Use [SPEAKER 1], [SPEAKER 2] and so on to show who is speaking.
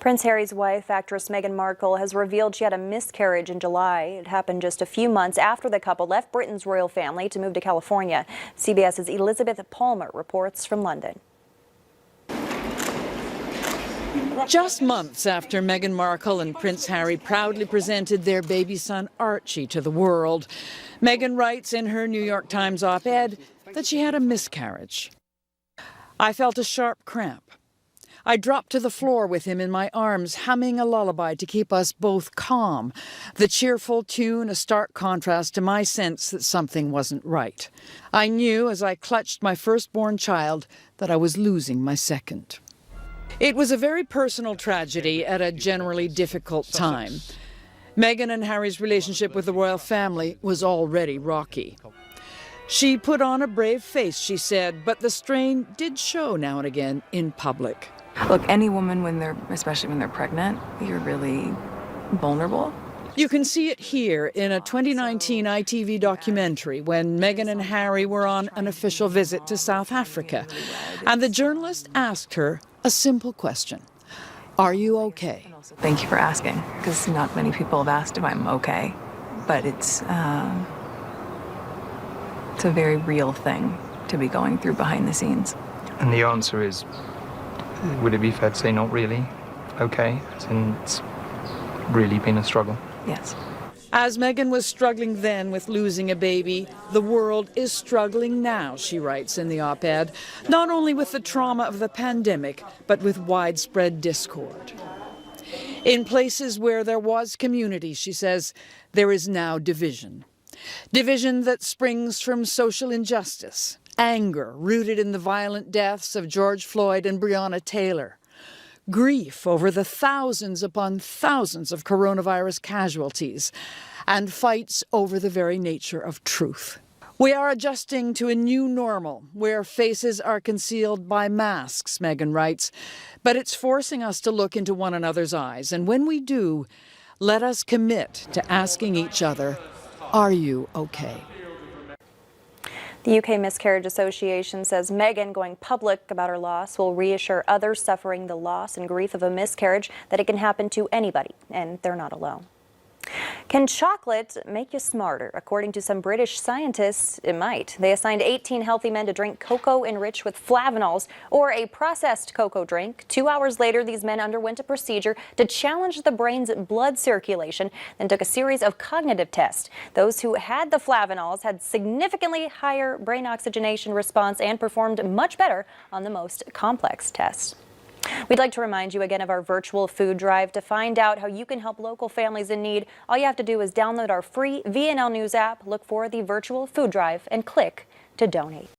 [SPEAKER 1] Prince Harry's wife, actress Meghan Markle, has revealed she had a miscarriage in July. It happened just a few months after the couple left Britain's royal family to move to California. CBS's Elizabeth Palmer reports from London.
[SPEAKER 2] Just months after Meghan Markle and Prince Harry proudly presented their baby son Archie to the world, Meghan writes in her New York Times op-ed that she had a miscarriage. "I felt a sharp cramp. I dropped to the floor with him in my arms, humming a lullaby to keep us both calm. The cheerful tune a stark contrast to my sense that something wasn't right. I knew as I clutched my firstborn child that I was losing my second." It was a very personal tragedy at a generally difficult time. Meghan and Harry's relationship with the royal family was already rocky. She put on a brave face, she said, but the strain did show now and again in public.
[SPEAKER 3] Look, any woman, especially when they're pregnant, you're really vulnerable.
[SPEAKER 2] You can see it here in a 2019 ITV documentary when Meghan and Harry were on an official visit to South Africa. And the journalist asked her a simple question. "Are you okay?"
[SPEAKER 3] Thank you for asking, because not many people have asked if I'm okay. But it's a very real thing to be going through behind the scenes.
[SPEAKER 4] And the answer is, would it be fair to say not really okay? As in, it's really been a struggle.
[SPEAKER 3] Yes.
[SPEAKER 2] As Meghan was struggling then with losing a baby, the world is struggling now, she writes in the op-ed, not only with the trauma of the pandemic, but with widespread discord. In places where there was community, she says, there is now division. Division that springs from social injustice, anger rooted in the violent deaths of George Floyd and Breonna Taylor, grief over the thousands upon thousands of coronavirus casualties, and fights over the very nature of truth. We are adjusting to a new normal where faces are concealed by masks, Meghan writes, but it's forcing us to look into one another's eyes. And when we do, let us commit to asking each other, "Are you okay?"
[SPEAKER 1] The UK Miscarriage Association says Meghan going public about her loss will reassure others suffering the loss and grief of a miscarriage that it can happen to anybody, and they're not alone. Can chocolate make you smarter? According to some British scientists, it might. They assigned 18 healthy men to drink cocoa enriched with flavanols, or a processed cocoa drink. 2 hours later, these men underwent a procedure to challenge the brain's blood circulation, then took a series of cognitive tests. Those who had the flavanols had significantly higher brain oxygenation response and performed much better on the most complex tests. We'd like to remind you again of our virtual food drive. To find out how you can help local families in need, all you have to do is download our free VNL News app, look for the virtual food drive, and click to donate.